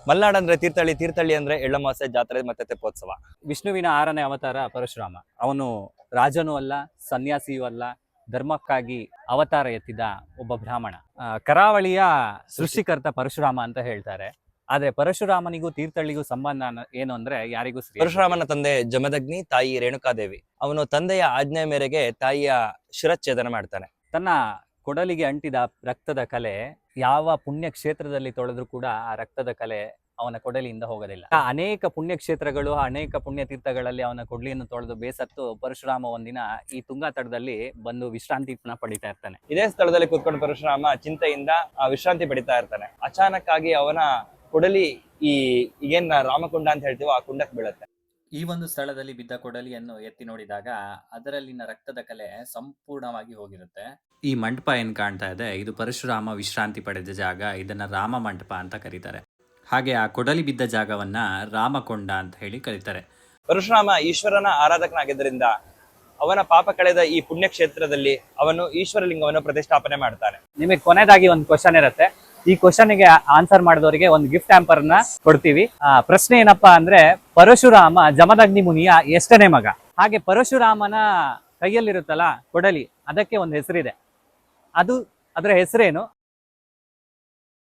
ಮಲ್ನಾಡ್ ಅಂದ್ರೆ ತೀರ್ಥಹಳ್ಳಿ, ತೀರ್ಥಹಳ್ಳಿ ಅಂದ್ರೆ ಎಳ್ಳಮಾವಾಸ್ಯೆ, ಜಾತ್ರೆ ಮತ್ತೆ ತೆಪ್ಪೋತ್ಸವ. ವಿಷ್ಣುವಿನ 6ನೇ ಅವತಾರ ಪರಶುರಾಮ. ಅವನು ರಾಜನೂ ಅಲ್ಲ, ಸನ್ಯಾಸಿಯೂ ಅಲ್ಲ, ಧರ್ಮಕ್ಕಾಗಿ ಅವತಾರ ಎತ್ತಿದ ಒಬ್ಬ ಬ್ರಾಹ್ಮಣ. ಕರಾವಳಿಯ ಸೃಷ್ಟಿಕರ್ತ ಪರಶುರಾಮ ಅಂತ ಹೇಳ್ತಾರೆ. ಆದ್ರೆ ಪರಶುರಾಮನಿಗೂ ತೀರ್ಥಹಳ್ಳಿಗೂ ಸಂಬಂಧ ಏನು ಅಂದ್ರೆ ಯಾರಿಗೂ ಪರಶುರಾಮನ ತಂದೆ ಜಮದಗ್ನಿ, ತಾಯಿ ರೇಣುಕಾದೇವಿ. ಅವನು ತಂದೆಯ ಆಜ್ಞೆ ಮೇರೆಗೆ ತಾಯಿಯ ಶಿರಚ್ಛೇದನ ಮಾಡ್ತಾನೆ. ತನ್ನ ಕೊಡಲಿಗೆ ಅಂಟಿದ ರಕ್ತದ ಕಲೆ ಯಾವ ಪುಣ್ಯ ಕ್ಷೇತ್ರದಲ್ಲಿ ತೊಳೆದ್ರೂ ಕೂಡ ಆ ರಕ್ತದ ಕಲೆ ಅವನ ಕೊಡಲಿಯಿಂದ ಹೋಗೋದಿಲ್ಲ. ಅನೇಕ ಪುಣ್ಯಕ್ಷೇತ್ರಗಳು, ಅನೇಕ ಪುಣ್ಯ ತೀರ್ಥಗಳಲ್ಲಿ ಅವನ ಕೊಡ್ಲಿಯನ್ನು ತೊಳೆದು ಬೇಸತ್ತು ಪರಶುರಾಮ ಒಂದಿನ ಈ ತುಂಗಾ ತಟದಲ್ಲಿ ಬಂದು ವಿಶ್ರಾಂತಿನ ಪಡಿತಾ ಇರ್ತಾನೆ. ಇದೇ ಸ್ಥಳದಲ್ಲಿ ಕೂತ್ಕೊಂಡು ಪರಶುರಾಮ ಚಿಂತೆಯಿಂದ ವಿಶ್ರಾಂತಿ ಪಡಿತಾ ಇರ್ತಾನೆ. ಅಚಾನಕ್ ಆಗಿ ಅವನ ಕೊಡಲಿ ಈಗೇನ್ ರಾಮಕುಂಡ ಅಂತ ಹೇಳ್ತೀವೋ ಆ ಕುಂಡಕ್ಕೆ ಬೀಳುತ್ತೆ. ಈ ಒಂದು ಸ್ಥಳದಲ್ಲಿ ಬಿದ್ದ ಕೊಡಲಿಯನ್ನು ಎತ್ತಿ ನೋಡಿದಾಗ ಅದರಲ್ಲಿನ ರಕ್ತದ ಕಲೆ ಸಂಪೂರ್ಣವಾಗಿ ಹೋಗಿರುತ್ತೆ. ಈ ಮಂಟಪ ಏನ್ ಕಾಣ್ತಾ ಇದೆ, ಇದು ಪರಶುರಾಮ ವಿಶ್ರಾಂತಿ ಪಡೆದ ಜಾಗ. ಇದನ್ನ ರಾಮ ಮಂಟಪ ಅಂತ ಕರೀತಾರೆ. ಹಾಗೆ ಆ ಕೊಡಲಿ ಬಿದ್ದ ಜಾಗವನ್ನ ರಾಮಕೊಂಡ ಅಂತ ಹೇಳಿ ಕರೀತಾರೆ. ಪರಶುರಾಮ ಈಶ್ವರನ ಆರಾಧಕನಾಗಿದ್ದರಿಂದ ಅವನ ಪಾಪ ಕಳೆದ ಈ ಪುಣ್ಯ ಕ್ಷೇತ್ರದಲ್ಲಿ ಅವನು ಈಶ್ವರಲಿಂಗವನ್ನು ಪ್ರತಿಷ್ಠಾಪನೆ ಮಾಡ್ತಾನೆ. ನಿಮಗೆ ಕೊನೆಯದಾಗಿ ಒಂದು ಕ್ವಶನ್ ಇರುತ್ತೆ. ಈ ಕ್ವಶನ್ಗೆ ಆನ್ಸರ್ ಮಾಡಿದವರಿಗೆ ಒಂದು ಗಿಫ್ಟ್ ಹ್ಯಾಂಪರ್ ನ ಕೊಡ್ತೀವಿ. ಪ್ರಶ್ನೆ ಏನಪ್ಪಾ ಅಂದ್ರೆ, ಪರಶುರಾಮ ಜಮದಗ್ನಿ ಮುನಿಯ ಎಷ್ಟನೇ ಮಗ? ಹಾಗೆ ಪರಶುರಾಮನ ಕೈಯಲ್ಲಿರುತ್ತಲ್ಲ ಕೊಡಲಿ, ಅದಕ್ಕೆ ಒಂದು ಹೆಸರಿದೆ. ಅದರ ಹೆಸರೇನು?